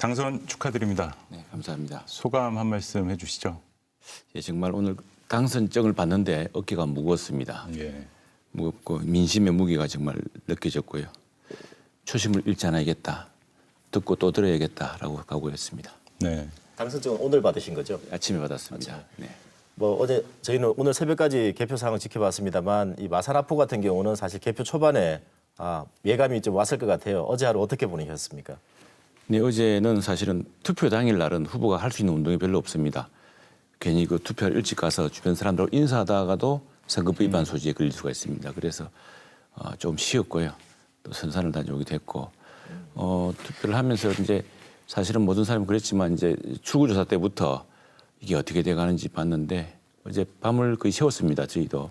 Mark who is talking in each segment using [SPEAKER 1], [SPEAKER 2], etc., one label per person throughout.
[SPEAKER 1] 당선 축하드립니다.
[SPEAKER 2] 네, 감사합니다.
[SPEAKER 1] 소감 한 말씀 해주시죠.
[SPEAKER 2] 예, 정말 오늘 당선증을 봤는데 어깨가 무거웠습니다.
[SPEAKER 1] 예.
[SPEAKER 2] 무겁고 민심의 무게가 정말 느껴졌고요. 초심을 잃지 않아야겠다. 듣고 또 들어야겠다라고 각오했습니다.
[SPEAKER 1] 네.
[SPEAKER 3] 당선증은 오늘 받으신 거죠?
[SPEAKER 2] 아침에 받았습니다. 네.
[SPEAKER 3] 뭐 어제 저희는 오늘 새벽까지 개표 상황을 지켜봤습니다만 이 마산하포 같은 경우는 사실 개표 초반에 예감이 좀 왔을 것 같아요. 어제 하루 어떻게 보내셨습니까?
[SPEAKER 2] 네, 어제는 사실은 투표 당일 날은 후보가 할 수 있는 운동이 별로 없습니다. 괜히 그 투표를 일찍 가서 주변 사람들하고 인사하다가도 선거법 위반 소지에 걸릴 수가 있습니다. 그래서 좀 쉬었고요. 또 선산을 다녀오기도 했고 투표를 하면서 이제 사실은 모든 사람이 그랬지만 이제 출구조사 때부터 이게 어떻게 돼가는지 봤는데 어제 밤을 거의 새웠습니다. 저희도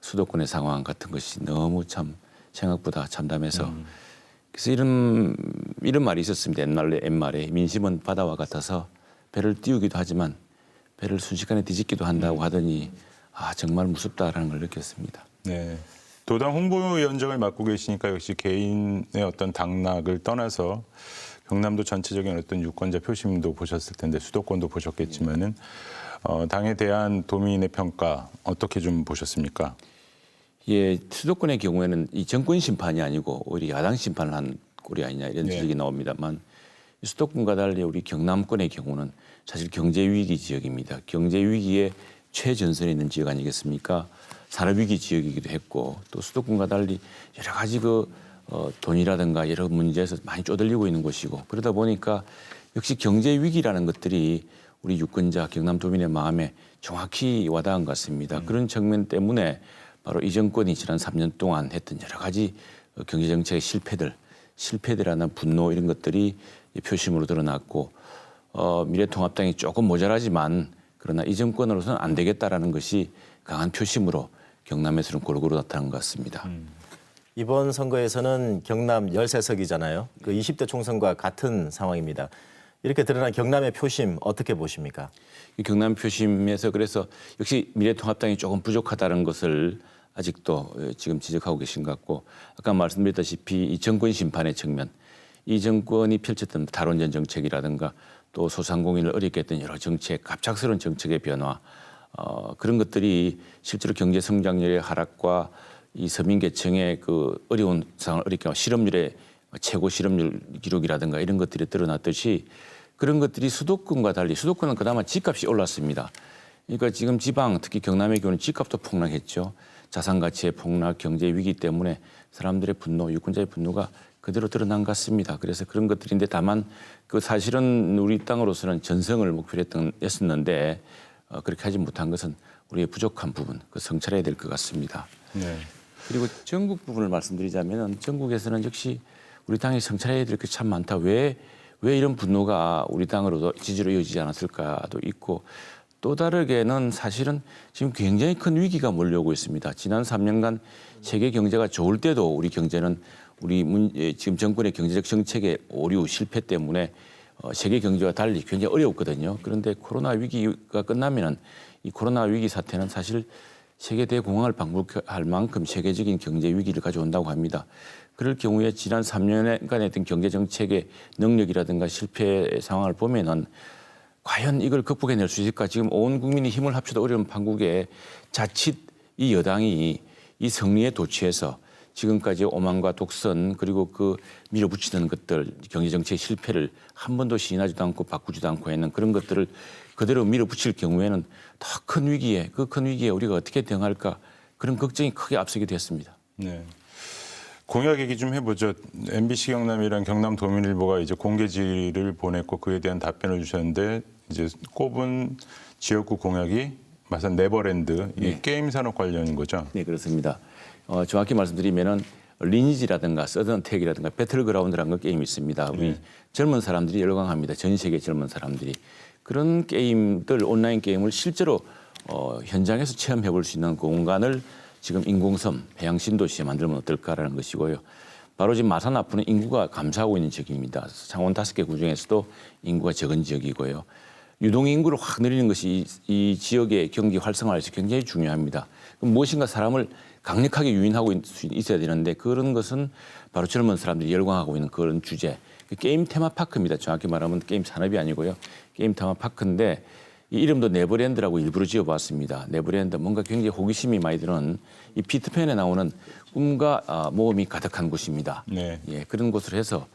[SPEAKER 2] 수도권의 상황 같은 것이 너무 참 생각보다 참담해서 그래서 이런 말이 있었습니다. 옛말에 민심은 바다와 같아서 배를 띄우기도 하지만 배를 순식간에 뒤집기도 한다고 하더니 정말 무섭다라는 걸 느꼈습니다.
[SPEAKER 1] 네. 도당 홍보위원장을 맡고 계시니까 역시 개인의 어떤 당락을 떠나서 경남도 전체적인 어떤 유권자 표심도 보셨을 텐데 수도권도 보셨겠지만은 당에 대한 도민의 평가 어떻게 좀 보셨습니까?
[SPEAKER 2] 예, 수도권의 경우에는 이 정권 심판이 아니고 오히려 야당 심판을 한 꼴이 아니냐 이런 지적이 나옵니다만 수도권과 달리 우리 경남권의 경우는 사실 경제 위기 지역입니다. 경제 위기의 최전선에 있는 지역 아니겠습니까? 산업 위기 지역이기도 했고 또 수도권과 달리 여러 가지 돈이라든가 여러 문제에서 많이 쪼들리고 있는 곳이고 그러다 보니까 역시 경제 위기라는 것들이 우리 유권자 경남도민의 마음에 정확히 와닿은 것 같습니다. 그런 측면 때문에 바로 이 정권이 지난 3년 동안 했던 여러 가지 경제정책의 실패들이라는 분노 이런 것들이 표심으로 드러났고 미래통합당이 조금 모자라지만 그러나 이 정권으로서는 안 되겠다라는 것이 강한 표심으로 경남에서는 골고루 나타난 것 같습니다.
[SPEAKER 3] 이번 선거에서는 경남 13석이잖아요. 그 20대 총선과 같은 상황입니다. 이렇게 드러난 경남의 표심 어떻게 보십니까?
[SPEAKER 2] 이 경남 표심에서 그래서 역시 미래통합당이 조금 부족하다는 것을 아직도 지금 지적하고 계신 것 같고 아까 말씀드렸다시피 이 정권 심판의 측면 이 정권이 펼쳤던 탈원전 정책이라든가 또 소상공인을 어렵게 했던 여러 정책, 갑작스러운 정책의 변화 그런 것들이 실제로 경제 성장률의 하락과 이 서민계층의 그 어려운 상황을 어렵게 하고 실업률의 최고 실업률 기록이라든가 이런 것들이 드러났듯이 그런 것들이 수도권과 달리 수도권은 그나마 집값이 올랐습니다. 그러니까 지금 지방 특히 경남의 경우는 집값도 폭락했죠. 자산 가치의 폭락, 경제 위기 때문에 사람들의 분노, 유권자의 분노가 그대로 드러난 것 같습니다. 그래서 그런 것들인데 다만 그 사실은 우리 땅으로서는 전성을 목표로 했었는데 그렇게 하지 못한 것은 우리의 부족한 부분, 그 성찰해야 될 것 같습니다.
[SPEAKER 1] 네.
[SPEAKER 2] 그리고 전국 부분을 말씀드리자면 전국에서는 역시 우리 당이 성찰해야 될 게 참 많다. 왜 이런 분노가 우리 당으로도 지지로 이어지지 않았을까도 있고 또 다르게는 사실은 지금 굉장히 큰 위기가 몰려오고 있습니다. 지난 3년간 세계 경제가 좋을 때도 우리 경제는 지금 정권의 경제적 정책의 오류 실패 때문에 세계 경제와 달리 굉장히 어려웠거든요. 그런데 코로나 위기가 끝나면은 이 코로나 위기 사태는 사실 세계 대공황을 방불할 만큼 세계적인 경제 위기를 가져온다고 합니다. 그럴 경우에 지난 3년간 했던 경제 정책의 능력이라든가 실패 상황을 보면은 과연 이걸 극복해낼 수 있을까? 지금 온 국민이 힘을 합쳐도 어려운 판국에 자칫 이 여당이 이 승리에 도취해서 지금까지 오만과 독선 그리고 그 밀어붙이는 것들 경제정책의 실패를 한 번도 시인하지도 않고 바꾸지도 않고 했는 그런 것들을 그대로 밀어붙일 경우에는 더 큰 위기에 그 큰 위기에 우리가 어떻게 대응할까 그런 걱정이 크게 앞서게 됐습니다.
[SPEAKER 1] 네. 공약 얘기 좀 해보죠. MBC 경남이랑 경남도민일보가 이제 공개지를 보냈고 그에 대한 답변을 주셨는데 이제 꼽은 지역구 공약이 마산 네버랜드 이 게임 산업 관련인 거죠?
[SPEAKER 2] 네, 그렇습니다. 정확히 말씀드리면은 리니지라든가 서든택이라든가 배틀그라운드라는 게임이 있습니다. 우리 젊은 사람들이 열광합니다. 전 세계 젊은 사람들이. 그런 게임들 온라인 게임을 실제로 현장에서 체험해 볼 수 있는 공간을 지금 인공섬 해양 신도시에 만들면 어떨까라는 것이고요. 바로 지금 마산 앞은 인구가 감소하고 있는 지역입니다. 창원 5개 구 중에서도 인구가 적은 지역이고요. 유동 인구를 확 늘리는 것이 이 지역의 경기 활성화에서 굉장히 중요합니다. 무엇인가 사람을 강력하게 유인하고 있어야 되는데 그런 것은 바로 젊은 사람들이 열광하고 있는 그런 주제, 게임 테마파크입니다. 정확히 말하면 게임 산업이 아니고요. 게임 테마파크인데 이 이름도 네버랜드라고 일부러 지어봤습니다. 네버랜드 뭔가 굉장히 호기심이 많이 드는 이 피터팬에 나오는 꿈과 모험이 가득한 곳입니다.
[SPEAKER 1] 네.
[SPEAKER 2] 예, 그런 곳을 해서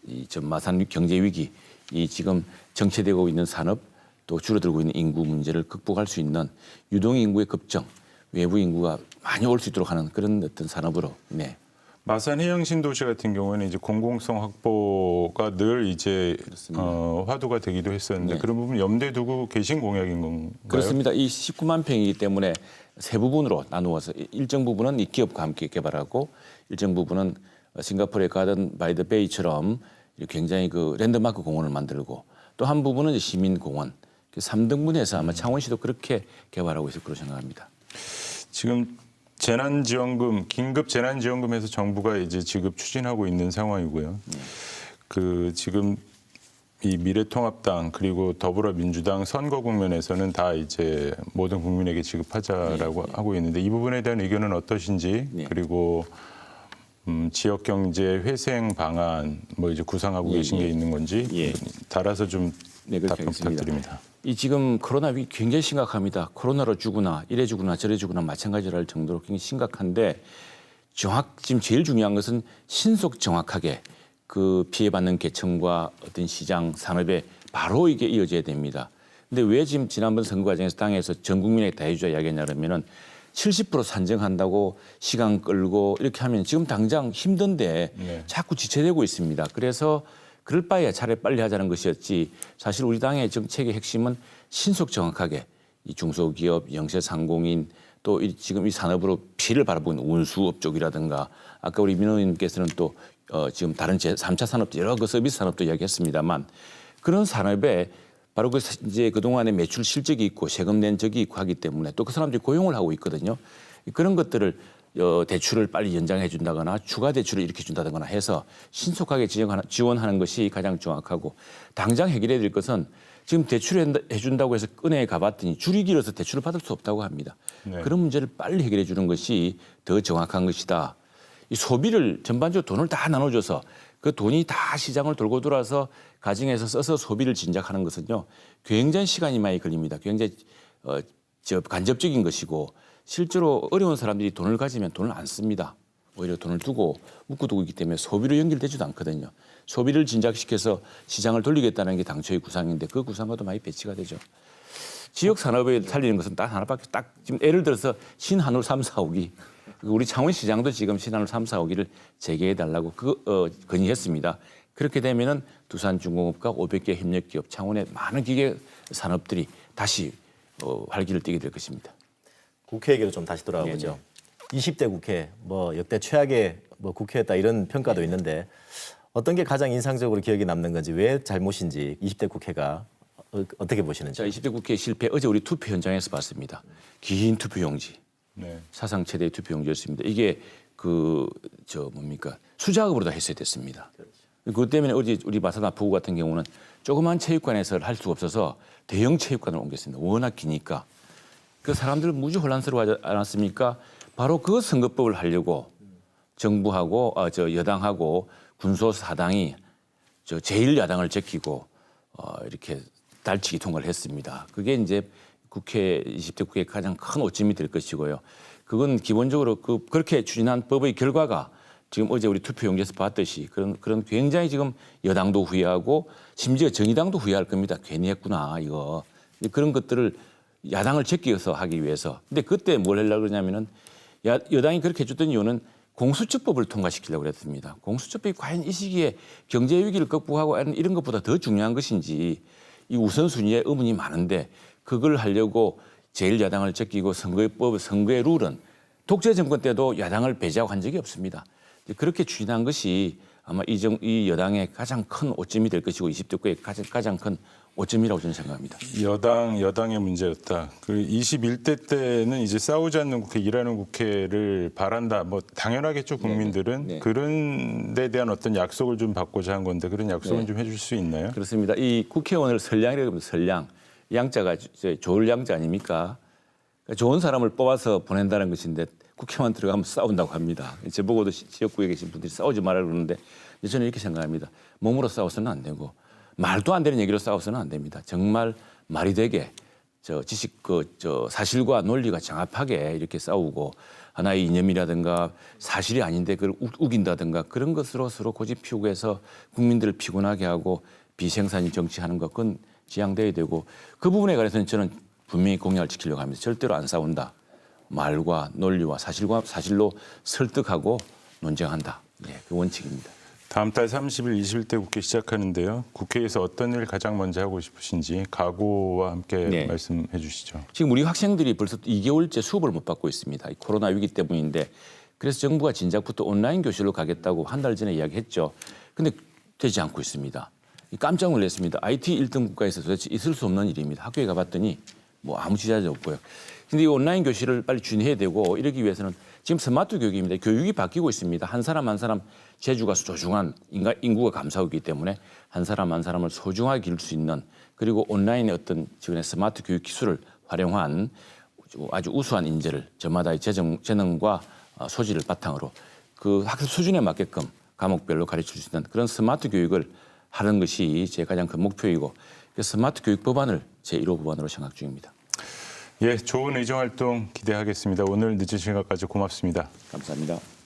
[SPEAKER 2] 이저 마산 경제 위기, 이 지금 정체되고 있는 산업 또 줄어들고 있는 인구 문제를 극복할 수 있는 유동 인구의 급증, 외부 인구가 많이 올 수 있도록 하는 그런 어떤 산업으로 네.
[SPEAKER 1] 마산 해양 신도시 같은 경우에는 이제 공공성 확보가 늘 이제 화두가 되기도 했었는데
[SPEAKER 2] 네.
[SPEAKER 1] 그런 부분 염두에 두고 계신 공약인 건가요?
[SPEAKER 2] 그렇습니다. 이 19만 평이기 때문에 세 부분으로 나누어서 일정 부분은 이 기업과 함께 개발하고 일정 부분은 싱가포르의 가든 바이 더 베이처럼 굉장히 그 랜드마크 공원을 만들고 또 한 부분은 이제 시민공원 3등분해서 아마 창원시도 그렇게 개발하고 있을 거로 생각합니다.
[SPEAKER 1] 지금 재난지원금, 긴급 재난지원금에서 정부가 이제 지급 추진하고 있는 상황이고요. 그 지금 이 미래통합당 그리고 더불어민주당 선거 국면에서는 다 이제 모든 국민에게 지급하자라고 하고 있는데 이 부분에 대한 의견은 어떠신지
[SPEAKER 2] 네.
[SPEAKER 1] 그리고 지역 경제 회생 방안 뭐 이제 구상하고 계신 게 있는 건지
[SPEAKER 2] 예.
[SPEAKER 1] 달아서 좀
[SPEAKER 2] 네, 그렇게
[SPEAKER 1] 답변
[SPEAKER 2] 하겠습니다.
[SPEAKER 1] 부탁드립니다.
[SPEAKER 2] 이 지금 코로나 위기 굉장히 심각합니다. 코로나로 죽으나 이래 죽으나 저래 죽으나 마찬가지랄 정도로 굉장히 심각한데 지금 제일 중요한 것은 신속 정확하게 그 피해받는 계층과 어떤 시장 산업에 바로 이게 이어져야 됩니다. 근데 왜 지금 지난번 선거 과정에서 당에서 전 국민에게 다 해줘야 이야기하냐면은 70% 산정한다고 시간 끌고 이렇게 하면 지금 당장 힘든데
[SPEAKER 1] 네.
[SPEAKER 2] 자꾸 지체되고 있습니다. 그래서 그럴 바에야 차라리 빨리 하자는 것이었지 사실 우리 당의 정책의 핵심은 신속 정확하게 이 중소기업, 영세상공인 또 지금 이 산업으로 피해를 바라보고 있는 운수업 쪽이라든가 아까 우리 민호 의원님께서는 또 지금 다른 3차 산업 여러 그 서비스 산업도 이야기했습니다만 그런 산업에 바로 그 이제 그동안의 매출 실적이 있고 세금 낸 적이 있고 하기 때문에 또 그 사람들이 고용을 하고 있거든요. 그런 것들을 대출을 빨리 연장해 준다거나 추가 대출을 이렇게 준다거나 해서 신속하게 지원하는 것이 가장 정확하고 당장 해결해야 될 것은 지금 대출해 준다고 해서 은행에 가봤더니 줄이 길어서 대출을 받을 수 없다고 합니다.
[SPEAKER 1] 네.
[SPEAKER 2] 그런 문제를 빨리 해결해 주는 것이 더 정확한 것이다. 이 소비를 전반적으로 돈을 다 나눠줘서 그 돈이 다 시장을 돌고 돌아서 가정에서 써서 소비를 진작하는 것은요 굉장히 시간이 많이 걸립니다. 굉장히 간접적인 것이고 실제로 어려운 사람들이 돈을 가지면 돈을 안 씁니다. 오히려 돈을 두고 묶어두고 있기 때문에 소비로 연결되지도 않거든요. 소비를 진작시켜서 시장을 돌리겠다는 게 당초의 구상인데 그 구상과도 많이 배치가 되죠. 지역 산업을 살리는 것은 딱 하나밖에 딱 지금 예를 들어서 신한울 3, 4, 5기 우리 창원시장도 지금 신한울 3, 4, 5기를 재개해달라고 건의했습니다. 그렇게 되면은 두산중공업과 500개 협력기업 창원의 많은 기계 산업들이 다시 활기를 띠게 될 것입니다.
[SPEAKER 3] 국회 얘기로 좀 다시 돌아가 보죠. 20대 국회 뭐 역대 최악의 뭐 국회였다 이런 평가도 있는데 어떤 게 가장 인상적으로 기억에 남는 건지 왜 잘못인지 20대 국회가 어떻게 보시는지.
[SPEAKER 2] 자, 20대 국회 실패 어제 우리 투표 현장에서 봤습니다. 긴 투표용지.
[SPEAKER 1] 네.
[SPEAKER 2] 사상 최대의 투표용지였습니다. 이게 수작업으로 다 했어야 됐습니다. 그것 때문에 어제 우리 마산 아프구 같은 경우는 조그만 체육관에서 할 수가 없어서 대형 체육관을 옮겼습니다. 워낙 기니까. 그 사람들 무지 혼란스러워하지 않았습니까? 바로 그 선거법을 하려고 정부하고 여당하고 군소 사당이 제1야당을 제끼고 이렇게 달치기 통과를 했습니다. 그게 이제 국회 20대 국회의 가장 큰 오점이 될 것이고요. 그건 기본적으로 그렇게 추진한 법의 결과가 지금 어제 우리 투표용지에서 봤듯이 그런 굉장히 지금 여당도 후회하고 심지어 정의당도 후회할 겁니다. 괜히 했구나 이거. 그런 것들을 야당을 제끼어서 하기 위해서. 근데 그때 뭘 하려고 그러냐면은 여당이 그렇게 해줬던 이유는 공수처법을 통과시키려고 그랬습니다. 공수처법이 과연 이 시기에 경제 위기를 극복하고 이런 것보다 더 중요한 것인지 이 우선순위에 의문이 많은데 그걸 하려고 제1야당을 제끼고 선거의 룰은 독재 정권 때도 야당을 배제하고 한 적이 없습니다. 그렇게 추진한 것이 아마 이 여당의 가장 큰 오점이 될 것이고 20대 국회의 가장 큰 오점이라고 저는 생각합니다.
[SPEAKER 1] 여당의 문제였다. 그 21대 때는 이제 싸우지 않는 국회, 일하는 국회를 바란다. 뭐 당연하겠죠 국민들은.
[SPEAKER 2] 네.
[SPEAKER 1] 그런 데 대한 어떤 약속을 좀 받고자 한 건데 그런 약속은
[SPEAKER 2] 네.
[SPEAKER 1] 좀 해줄 수 있나요?
[SPEAKER 2] 그렇습니다. 이 국회의원을 선량이라고 합니다. 선량. 양자가 좋을 양자 아닙니까? 그러니까 좋은 사람을 뽑아서 보낸다는 것인데 국회만 들어가면 싸운다고 합니다. 저보고도 지역구에 계신 분들이 싸우지 말라 그러는데 저는 이렇게 생각합니다. 몸으로 싸워서는 안 되고 말도 안 되는 얘기로 싸워서는 안 됩니다. 정말 말이 되게 사실과 논리가 정합하게 이렇게 싸우고 하나의 이념이라든가 사실이 아닌데 그걸 우긴다든가 그런 것으로 서로 고집 피우고 해서 국민들을 피곤하게 하고 비생산이 정치하는 것 그건 지양돼야 되고 그 부분에 관해서는 저는 분명히 공약을 지키려고 합니다. 절대로 안 싸운다. 말과 논리와 사실로 설득하고 논쟁한다. 그 원칙입니다.
[SPEAKER 1] 다음 달 30일 21대 국회 시작하는데요. 국회에서 어떤 일을 가장 먼저 하고 싶으신지 각오와 함께
[SPEAKER 2] 네.
[SPEAKER 1] 말씀해 주시죠.
[SPEAKER 2] 지금 우리 학생들이 벌써 2개월째 수업을 못 받고 있습니다. 이 코로나 위기 때문인데 그래서 정부가 진작부터 온라인 교실로 가겠다고 한 달 전에 이야기했죠. 근데 되지 않고 있습니다. 깜짝 놀랐습니다. IT 1등 국가에서 도대체 있을 수 없는 일입니다. 학교에 가봤더니 뭐 아무 지자도 없고요. 근데 이 온라인 교실을 빨리 준비해야 되고 이러기 위해서는 지금 스마트 교육입니다. 교육이 바뀌고 있습니다. 한 사람 한 사람 재주가 소중한 인구가 감사하기 때문에 한 사람 한 사람을 소중하게 기를 수 있는 그리고 온라인의 어떤 지금의 스마트 교육 기술을 활용한 아주 우수한 인재를 저마다의 재능과 소질을 바탕으로 그 학습 수준에 맞게끔 과목별로 가르칠 수 있는 그런 스마트 교육을 하는 것이 제 가장 큰 목표이고 그 스마트 교육 법안을 제1호 법안으로 생각 중입니다.
[SPEAKER 1] 예, 좋은 의정 활동 기대하겠습니다. 오늘 늦은 시간까지 고맙습니다.
[SPEAKER 2] 감사합니다.